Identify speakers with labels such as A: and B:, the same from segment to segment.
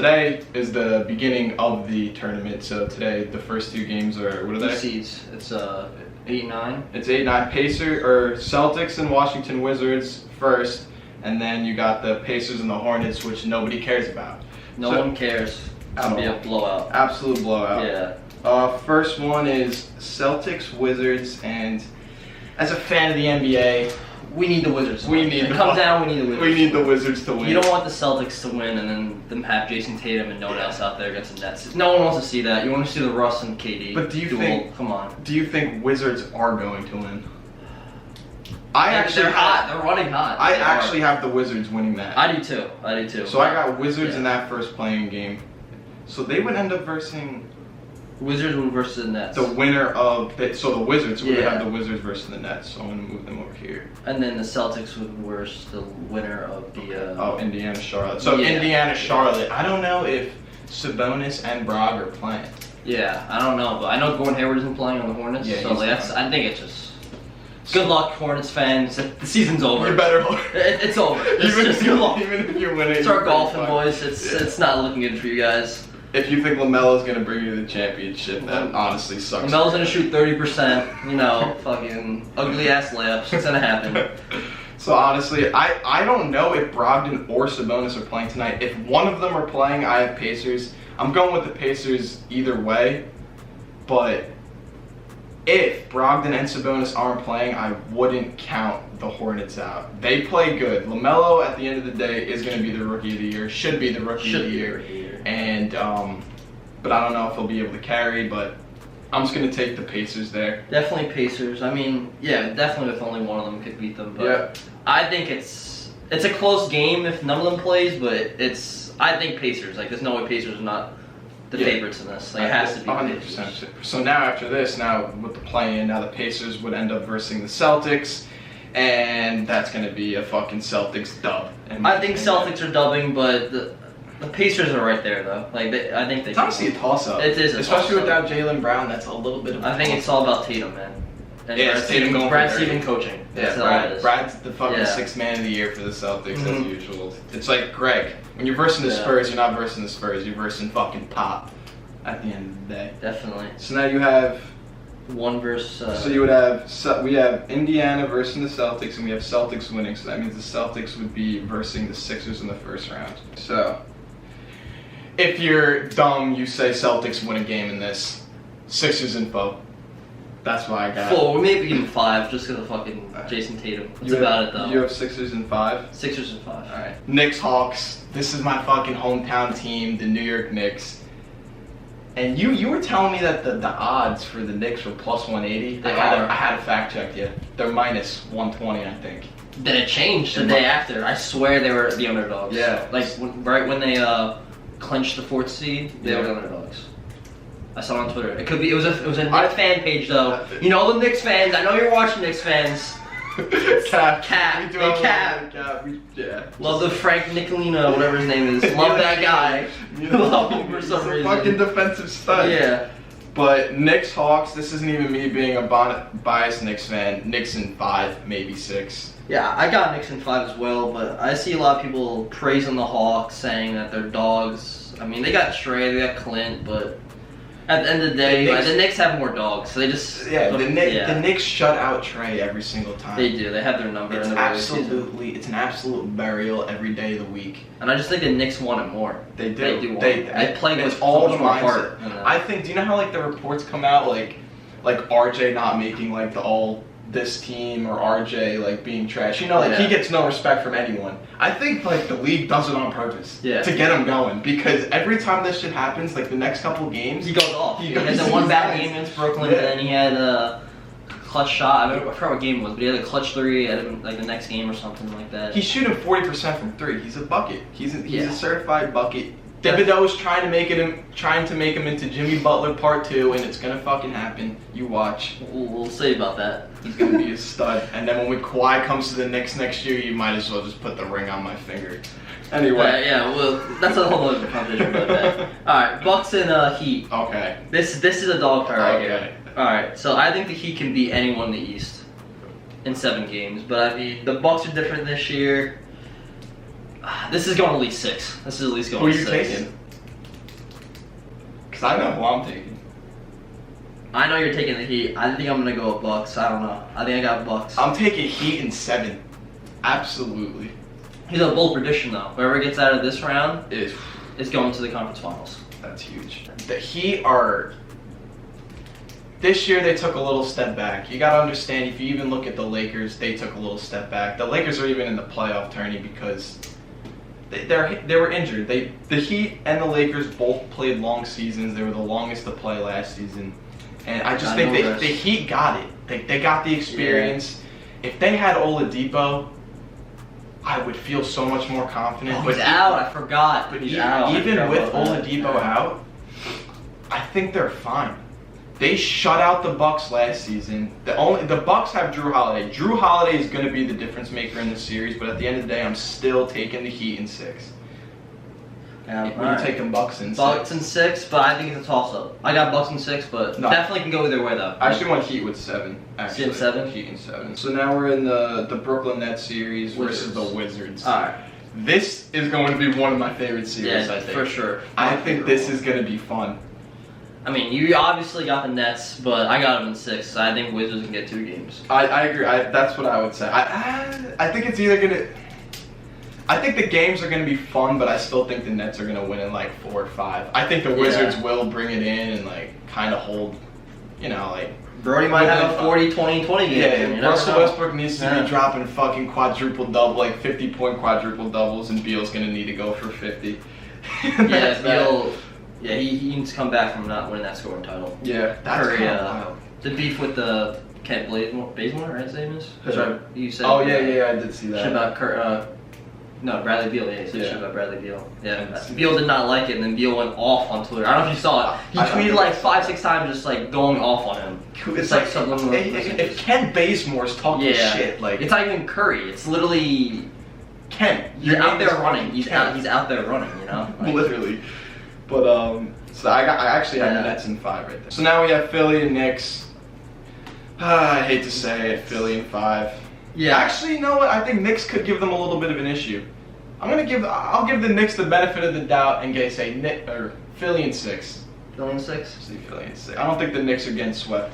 A: today is the beginning of the tournament. So today, the first two games are, what are they?
B: Seeds. It's 8-9.
A: It's 8-9. Celtics and Washington Wizards first, and then you got the Pacers and the Hornets, which nobody cares about.
B: No one cares. It's gonna be a blowout.
A: Absolute blowout.
B: Yeah.
A: First one is Celtics Wizards, and as a fan of the NBA,
B: we need the Wizards.
A: We need
B: the Wizards.
A: We need the Wizards to win.
B: You don't want the Celtics to win and then them have Jason Tatum and no one else out there against the Nets. No one wants to see that. You want to see the Russ and KD.
A: But do you think?
B: Come on.
A: Do you think Wizards are going to win?
B: They're hot. They're running hot.
A: I actually have the Wizards winning that.
B: I do too.
A: So I got Wizards in that first playing game. So they would end up versing.
B: Wizards would versus the Nets.
A: The winner of the Wizards would have the Wizards versus the Nets. So I'm gonna move them over here.
B: And then the Celtics would versus the winner of the
A: Indiana Charlotte. So Indiana Charlotte. I don't know if Sabonis and Brog are playing.
B: Yeah, I don't know, but I know Gordon Hayward isn't playing on the Hornets.
A: Yeah,
B: so I think it's just good luck, Hornets fans. The season's over.
A: You better.
B: It's over.
A: Even
B: just good luck.
A: Even if you win it,
B: start golfing, boys. It's not looking good for you guys.
A: If you think LaMelo's gonna bring you to the championship, that honestly sucks.
B: LaMelo's gonna shoot 30%. You know, fucking ugly ass layups. It's gonna happen.
A: So honestly, I don't know if Brogdon or Sabonis are playing tonight. If one of them are playing, I have Pacers. I'm going with the Pacers either way. But if Brogdon and Sabonis aren't playing, I wouldn't count the Hornets out. They play good. LaMelo, at the end of the day, is going to be the Rookie of the Year. Should be the Rookie of the Year. And, but I don't know if he'll be able to carry, but I'm just going to take the Pacers there.
B: Definitely Pacers. I mean, yeah, definitely if only one of them could beat them. But I think it's a close game if none of them plays, but I think Pacers. Like, there's no way Pacers are not the favorites in this. Like, it has to be 100%.
A: So now after this, with the play-in, now the Pacers would end up versing the Celtics, and that's going to be a fucking Celtics dub.
B: I think Celtics are dubbing, but the Pacers are right there though. Like I think
A: it's honestly a toss-up.
B: It is,
A: especially without Jaylen Brown. That's a little bit of.
B: I think it's all about Tatum, man. And
A: it's Tatum going.
B: Brad Stevens coaching.
A: Yeah, Brad's the fucking sixth man of the year for the Celtics as usual. It's like Greg. When you're versing the Spurs, you're not versing the Spurs. You're versing fucking Pop. At the end of the day.
B: Definitely.
A: So now you have
B: one versus.
A: So you would have we have Indiana versing the Celtics, and we have Celtics winning. So that means the Celtics would be versing the Sixers in the first round. So if you're dumb, you say Celtics win a game in this. Sixers in 4. That's why I got
B: 4, maybe even 5, just because of fucking Jason Tatum. That's about it though.
A: You have Sixers in 5.
B: Sixers in 5.
A: All right. Knicks Hawks. This is my fucking hometown team, the New York Knicks. And you were telling me that the odds for the Knicks were plus 180. I had a fact check you. They're minus 120, I think.
B: Then it changed the day after. I swear they were the underdogs.
A: Yeah.
B: Like right when they clinched the 4th seed, they were the underdogs. I saw it on Twitter. It could be. It was a Knicks fan page though. You know the Knicks fans. I know you're watching Knicks fans. Cap.
A: Yeah.
B: Love the Frank Nicolino, whatever his name is. Love that guy. Love him for some reason.
A: Fucking defensive stud.
B: Yeah.
A: But Knicks Hawks, this isn't even me being a biased Knicks fan. Knicks in 5, maybe 6.
B: Yeah, I got Knicks in 5 as well, but I see a lot of people praising the Hawks, saying that they're dogs. I mean, they got Trey, they got Clint, but at the end of the day, the Knicks have more dogs, so they just
A: the Knicks shut out Trey every single time.
B: They do. They have their number.
A: It's an absolute burial every day of the week.
B: And I just think the Knicks want it more.
A: They do.
B: They do. They play with
A: all
B: so
A: the
B: much more heart.
A: I think. Do you know how the reports come out like RJ not making the all this team or RJ being trash? You know, he gets no respect from anyone. I think the league does it on purpose to get him going, because every time this shit happens, the next couple games,
B: he goes off. He had the one bad game against Brooklyn, and then he had a clutch shot. I forgot what game it was, but he had a clutch 3 at the next game or something like that.
A: He's shooting 40% from 3. He's a bucket. He's a certified bucket. Thibodeau's trying to make him into Jimmy Butler Part 2, and it's gonna fucking happen. You watch.
B: We'll see about that.
A: He's gonna be a stud. And then when Kawhi comes to the Knicks next year, you might as well just put the ring on my finger. Anyway.
B: Well, that's a whole other conversation about that. All right, Bucks and Heat.
A: Okay.
B: This is a dog fight right here. All right, so I think the Heat can beat anyone in the East in 7 games, but I mean the Bucks are different this year. This is going at least 6. This is at least going.
A: Who are you taking? Because I know who I'm taking.
B: I know you're taking the Heat. I think I'm gonna go with Bucks. I don't know. I think I got Bucks.
A: I'm taking Heat in 7. Absolutely.
B: He's a bold prediction though. Whoever gets out of this round
A: Is
B: going to the conference finals.
A: That's huge. The Heat are. This year they took a little step back. You gotta understand, if you even look at the Lakers, they took a little step back. The Lakers are even in the playoff tourney because they were injured. The Heat and the Lakers both played long seasons. They were the longest to play last season. And I just think the Heat got it. They got the experience. Yeah. If they had Oladipo, I would feel so much more confident.
B: Oh, he's out. I forgot.
A: But even with Oladipo out, I think they're fine. They shut out the Bucks last season. The Bucks have Drew Holiday. Drew Holiday is going to be the difference maker in the series. But at the end of the day, I'm still taking the Heat in 6. We're taking Bucks in 6.
B: Bucks in 6, but I think it's a toss-up. I got Bucks in 6, but definitely can go either way though.
A: I actually want Heat with 7. Actually,
B: in 7.
A: Heat in 7. So now we're in the Brooklyn Nets series versus the Wizards.
B: All right.
A: This is going to be one of my favorite series.
B: Yeah,
A: I think
B: for sure.
A: I think this is going to be fun.
B: I mean, you obviously got the Nets, but I got them in 6. So I think Wizards can get 2 games.
A: I agree. That's what I would say. I think it's either going to. I think the games are going to be fun, but I still think the Nets are going to win in like 4 or 5. I think the Wizards will bring it in and like kind of hold,
B: Brody might have a 40-20-20 game.
A: Yeah, Russell Westbrook needs to be dropping fucking quadruple double, like 50-point quadruple doubles, and Beal's going to need to go for 50.
B: Yeah, Beal. Yeah, he needs to come back from not winning that scoring title.
A: Yeah, that's kind of wild.
B: The beef with the Kent Bazemore, right? His name is. That's right. You said.
A: Oh yeah, I did see that.
B: Shit about Bradley Beal. Yeah, he said shit about Bradley Beal. Yeah, Beal did not like it, and then Beal went off on Twitter. I don't know if you saw it. He tweeted like 5-6 times, just like going off on him.
A: It's like something. If Kent Bazemore's talking shit, like
B: it's not even Curry. It's literally
A: Kent.
B: You're out there running. He's out there running. Like,
A: literally. But so I actually have the Nets in 5 right there. So now we have Philly and Knicks. I hate to say it, Philly in 5.
B: Yeah.
A: Actually, you know what? I think Knicks could give them a little bit of an issue. I'll give the Knicks the benefit of the doubt and say Philly in 6.
B: Philly in 6.
A: See Philly in 6. I don't think the Knicks are getting swept.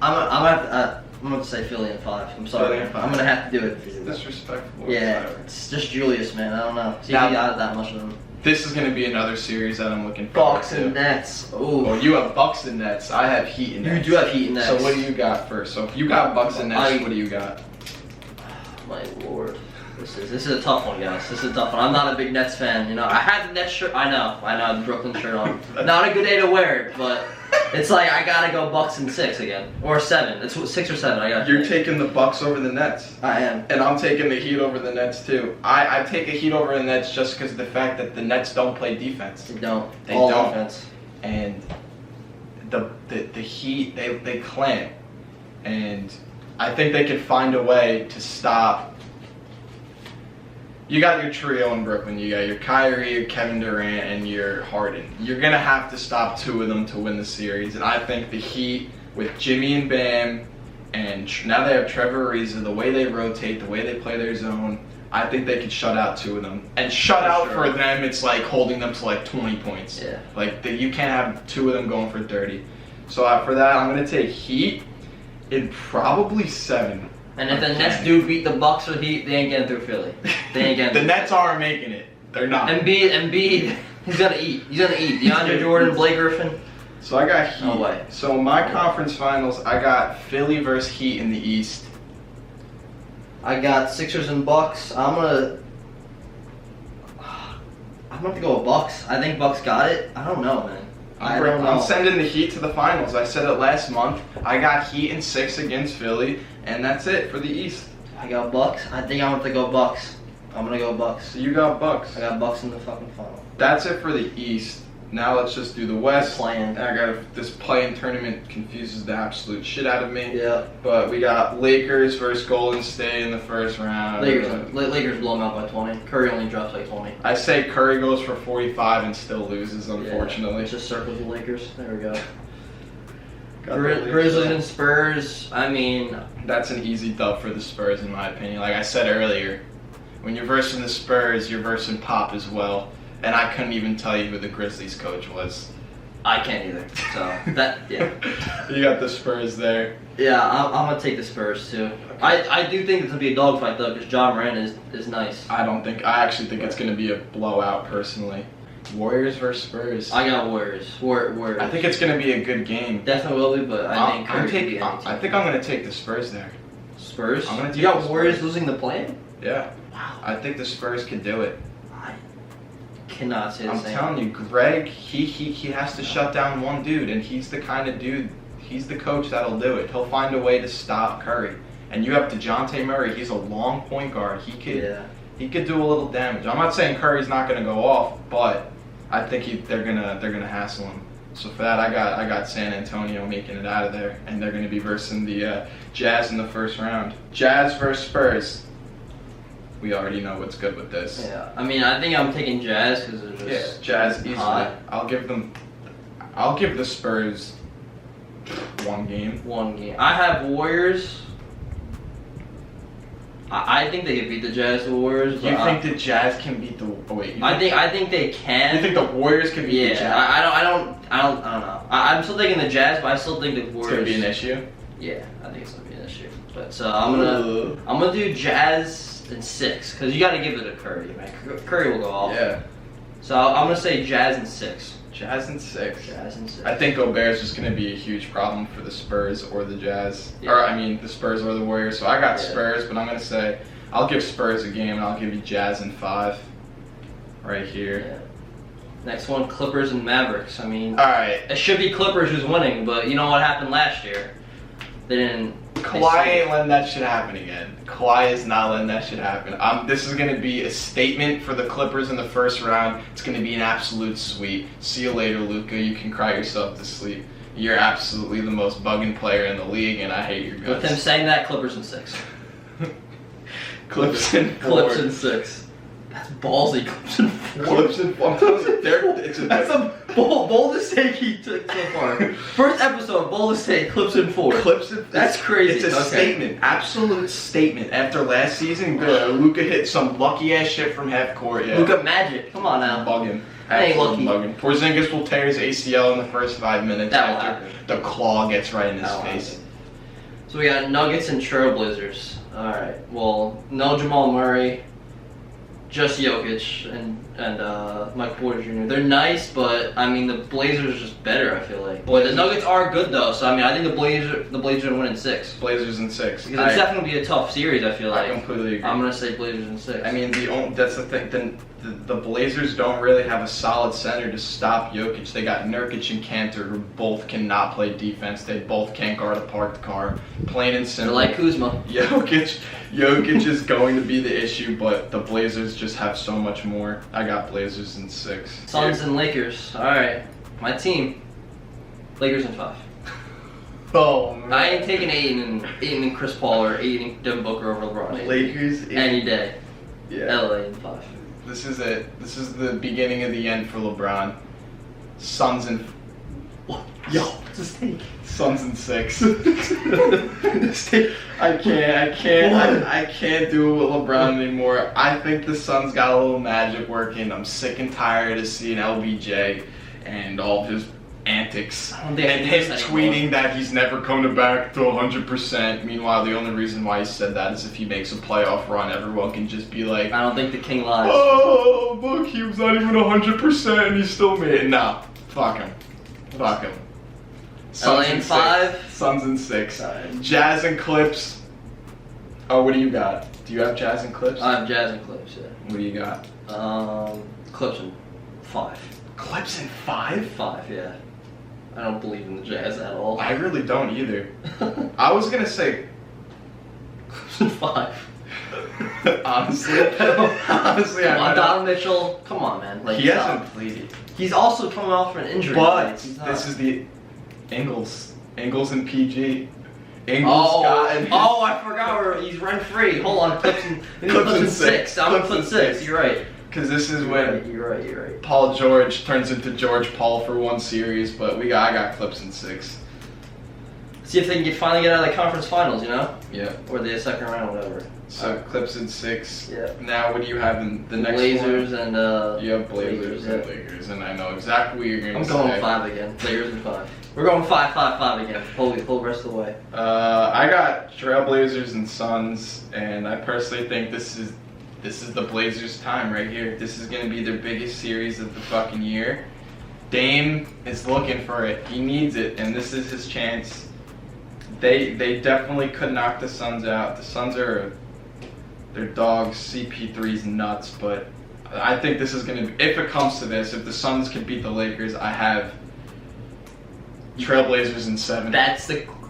B: I'm gonna say Philly in 5. I'm sorry. I'm gonna have to do it.
A: Disrespectful.
B: Yeah, it's just Julius, man. I don't know. See, he got that much of him.
A: This is going to be another series that I'm looking forward
B: Bucks and Nets.
A: Ooh. Oh, you have Bucks and Nets. I have Heat and Nets.
B: You do have Heat and Nets.
A: So what do you got first? So if you got Bucks and Nets, what do you got?
B: My lord. This is a tough one, guys. This is a tough one. I'm not a big Nets fan. I had the Nets shirt. I know. I have the Brooklyn shirt on. Not a good day to wear it, but it's like I gotta go Bucks in 6 again, or 7. It's 6 or 7. I got.
A: You're taking the Bucks over the Nets.
B: I am,
A: and I'm taking the Heat over the Nets too. I take a Heat over the Nets just because of the fact that the Nets don't play defense.
B: They don't.
A: They don't. Defense. And the Heat they clamp, and I think they could find a way to stop. You got your trio in Brooklyn. You got your Kyrie, your Kevin Durant, and your Harden. You're going to have to stop 2 of them to win the series. And I think the Heat, with Jimmy and Bam, and now they have Trevor Ariza, the way they rotate, the way they play their zone, I think they could shut out 2 of them. And shut out for them, it's like holding them to like 20 points.
B: Yeah.
A: Like, you can't have 2 of them going for 30. So for that, I'm going to take Heat in probably 7.
B: And if the Nets do beat the Bucks or Heat, they ain't getting through Philly. They ain't getting
A: the Nets aren't making it. They're not.
B: Embiid, he's gonna eat. DeAndre Jordan, Blake Griffin.
A: So I got Heat.
B: No way.
A: So my conference finals, I got Philly versus Heat in the East.
B: I got Sixers and Bucks. I'm gonna have to go with Bucks. I think Bucks got it. I don't know, man.
A: I'm sending the Heat to the finals. I said it last month. I got Heat in 6 against Philly, and that's it for the East.
B: I got Bucks. I think I'm gonna go Bucks. I'm gonna go Bucks.
A: So you got Bucks.
B: I got Bucks in the fucking final.
A: That's it for the East. Now let's just do the West.
B: Play-in.
A: This play-in tournament confuses the absolute shit out of me.
B: Yeah.
A: But we got Lakers versus Golden State in the first round.
B: Lakers blow them out by 20. Curry only drops like 20.
A: I say Curry goes for 45 and still loses, unfortunately.
B: Yeah, just circles the Lakers. There we go. Grizzlies and Spurs. I mean,
A: that's an easy dub for the Spurs in my opinion. Like I said earlier, when you're versing the Spurs, you're versing Pop as well. And I couldn't even tell you who the Grizzlies coach was.
B: I can't either. So yeah.
A: You got the Spurs there.
B: Yeah, I'm gonna take the Spurs too.
A: Okay.
B: I do think it's gonna be a dogfight though, because John Moran is nice.
A: I actually think it's gonna be a blowout personally. Warriors versus Spurs.
B: I got Warriors. Warriors.
A: I think it's gonna be a good game.
B: Definitely will be, but I think Curry could be
A: I think I'm gonna take the Spurs there.
B: Spurs.
A: I'm gonna take
B: you got
A: the
B: Warriors
A: Spurs.
B: losing the play?
A: Yeah.
B: Wow.
A: I think the Spurs can do it.
B: I cannot say the
A: I'm
B: same.
A: telling you, Greg, he has to shut down one dude, and he's the kind of dude, he's the coach that'll do it. He'll find a way to stop Curry. And you have DeJounte Murray, he's a long point guard. He could do a little damage. I'm not saying Curry's not gonna go off, but I think they're gonna hassle him. So for that, I got San Antonio making it out of there, and they're gonna be versing the Jazz in the first round. Jazz versus Spurs. We already know what's good with this.
B: Yeah, I mean, I think I'm taking Jazz because they're just
A: Jazz easily.
B: hot.
A: I'll give the Spurs one game.
B: One game. I have Warriors. I think they could beat the Jazz, the Warriors.
A: You think the Jazz can beat the? Oh wait.
B: I think they can.
A: You think the Warriors can beat the Jazz?
B: I don't know. I'm still taking the Jazz, but I still think the Warriors.
A: It's gonna be an issue.
B: Yeah, I think it's gonna be an issue. But so I'm gonna do Jazz in 6 because you got to give it to Curry, man. Curry will go off.
A: Yeah.
B: So I'm gonna say Jazz in 6.
A: Jazz in 6.
B: Jazz in 6.
A: I think Gobert's just gonna be a huge problem for the Spurs or the Jazz,
B: Yeah.
A: or I mean the Spurs or the Warriors. So I got
B: Yeah.
A: Spurs, but I'm gonna say I'll give Spurs a game, and I'll give you Jazz in 5. Right here.
B: Yeah. Next one, Clippers and Mavericks. I mean,
A: All right.
B: it should be Clippers who's winning, but you know what happened last year? They didn't.
A: Kawhi ain't letting that shit happen again. Kawhi is not letting that shit happen. This is going to be a statement for the Clippers in the first round. It's going to be an absolute sweep. See you later, Luka. You can cry yourself to sleep. You're absolutely the most bugging player in the league, and I hate your guts.
B: With him saying that, Clippers in 6.
A: Clips in 4.
B: Clips in 6. That's ballsy. Clips in 4.
A: Clips in 4. I'm telling you,
B: That's the boldest take he took so far. First episode, boldest take, Clips in 4. That's crazy.
A: It's a statement, absolute statement. After last season, Luka hit some lucky ass shit from half court. Yeah.
B: Luka Magic. Come on now.
A: Bugging.
B: That ain't lucky.
A: Bugging. Porzingis will tear his ACL in the first 5 minutes
B: That will
A: after
B: happen.
A: the claw gets right in his face.
B: So we got Nuggets and Trailblazers. All right. Well, no Jamal Murray. Just Jokic and Mike Porter Jr. They're nice, but I mean the Blazers are just better. I feel like. But the Nuggets are good though, so I mean I think the Blazers are gonna win in 6.
A: Blazers in 6.
B: Because it's definitely gonna be a tough series. I feel like.
A: I completely agree.
B: I'm gonna say Blazers in 6.
A: I mean that's the thing. The Blazers don't really have a solid center to stop Jokic. They got Nurkic and Kanter, who both cannot play defense. They both can't guard a parked car. Plain and
B: they're
A: simple.
B: like Kuzma.
A: Jokic is going to be the issue, but the Blazers just have so much more. I got Blazers in 6.
B: Suns and Lakers. All right, my team. Lakers in 5.
A: Oh man.
B: I ain't taking Aiden and Chris Paul or Aiden and Devin Booker over LeBron.
A: Lakers in,
B: any day.
A: Yeah.
B: LA in 5.
A: This is it. This is the beginning of the end for LeBron. Suns in.
B: What? Yo, what's his take?
A: Suns in 6. I can't do it with LeBron anymore. I think the Suns got a little magic working. I'm sick and tired of seeing LBJ and all of his antics.
B: I don't think
A: And him tweeting that he's never coming back to 100%. Meanwhile, the only reason why he said that is if he makes a playoff run, everyone can just be like,
B: I don't think the King lies.
A: oh, look, he was not even 100% and he still made it. Nah, fuck him. Fuck him.
B: LA in 5.
A: Suns in 6.
B: Sorry.
A: Jazz and Clips. Oh, what do you got? Do you have Jazz and Clips?
B: I have Jazz and Clips, yeah.
A: What do you got?
B: Clips in 5.
A: Clips in 5?
B: 5, yeah. I don't believe in the Jazz at all.
A: I really don't either. I was gonna say
B: Clips in 5.
A: honestly, I
B: Come on, Donovan Mitchell. Come on, man. Like,
A: he hasn't played.
B: He's also coming off from an injury.
A: But
B: He's not.
A: this is the Ingles and PG. Ingles
B: Oh, I forgot. He's rent free. Hold on, Clips in 6. I'm gonna put 6. You're right.
A: Because this is when
B: You're right.
A: Paul George turns into George Paul for one series, but I got Clips in 6.
B: See if they can finally get out of the conference finals, you know?
A: Yeah.
B: Or the second round, whatever.
A: So Clips in 6.
B: Yeah.
A: Now what do you have in the next
B: Blazers
A: one?
B: and
A: You have Blazers and Lakers, and I know exactly what you're going to say.
B: I'm going 5 again. Lakers and 5. We're going 5-5-5 again. Whole rest of the way.
A: I got Trailblazers and Suns, and I personally think this is the Blazers' time right here. This is going to be their biggest series of the fucking year. Dame is looking for it. He needs it, and this is his chance. They definitely could knock the Suns out. The Suns are their dogs. CP3's nuts, but I think this is going to be, if it comes to this, if the Suns can beat the Lakers, I have Trailblazers in 7.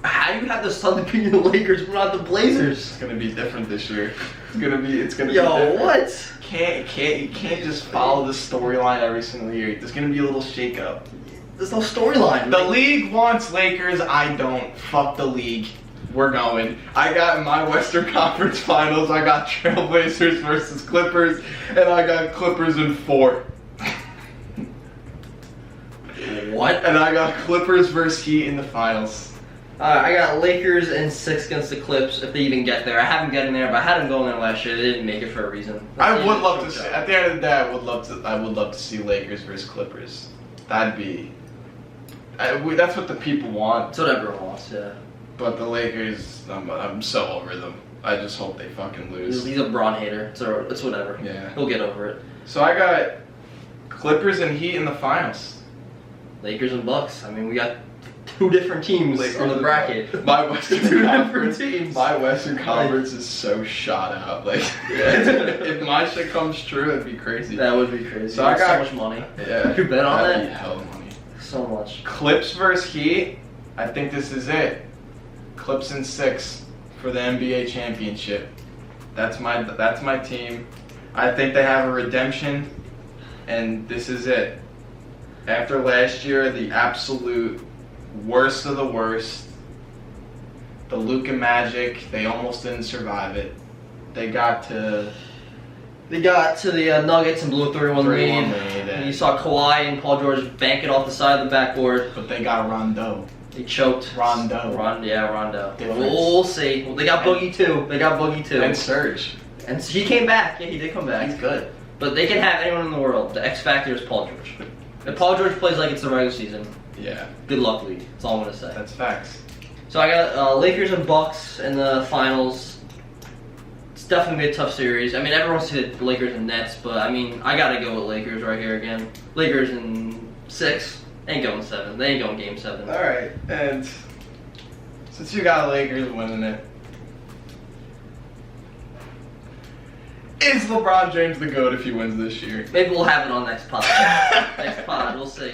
B: How do you have the Suns beating the Lakers but not the Blazers?
A: It's gonna be different this year. It's gonna be different.
B: What?
A: You can't just follow the storyline every single year. There's gonna be a little shake-up.
B: There's no storyline.
A: The league wants Lakers. I don't. Fuck the league. We're going. I got my Western Conference Finals. I got Trailblazers versus Clippers, and I got Clippers in 4.
B: What?
A: And I got Clippers versus Heat in the finals.
B: I got Lakers in 6 against the Clips, if they even get there. I have them getting there, but I had them going there last year. They didn't make it for a reason.
A: I would love to see. At the end of the day, I would love to see Lakers versus Clippers. That'd be. That's what the people want.
B: That's what everyone wants, yeah.
A: But the Lakers, I'm so over them. I just hope they fucking lose.
B: He's a Braun hater, so it's whatever.
A: Yeah.
B: He'll get over it.
A: So I got Clippers and Heat in the finals.
B: Lakers and Bucks. I mean, we got 2 different teams on the bracket.
A: My Western
B: 2
A: Conference.
B: different teams.
A: My Western Conference is so shot out. Like, if my shit comes true, it'd be crazy.
B: That would be crazy.
A: So I got
B: so much money.
A: Yeah.
B: You bet on
A: That'd
B: that?
A: be hell of money.
B: So much.
A: Clips versus Heat. I think this is it. Clips in 6 for the NBA championship. That's my team. I think they have a redemption, and this is it. After last year, the absolute worst of the worst, the Luka Magic, they almost didn't survive it. They got to
B: the Nuggets and blew a 3-1 lead. And you saw Kawhi and Paul George bank it off the side of the backboard.
A: But they got Rondo.
B: They choked.
A: Rondo.
B: Rondo.
A: Difference.
B: We'll see. Well, they got Boogie too.
A: And Serge.
B: And he came back. Yeah, he did come back.
A: He's good.
B: But they can have anyone in the world. The X factor is Paul George. If Paul George plays like it's the regular season,
A: Yeah.
B: good luck, league. That's all I'm gonna say.
A: That's facts.
B: So I got Lakers and Bucks in the finals. It's definitely gonna be a tough series. I mean, everyone said Lakers and Nets, but I mean, I gotta go with Lakers right here again. Lakers in 6. Ain't going 7. They ain't going game 7.
A: All right, and since you got Lakers winning it, is LeBron James the GOAT if he wins this year?
B: Maybe we'll have it on next pod. We'll see.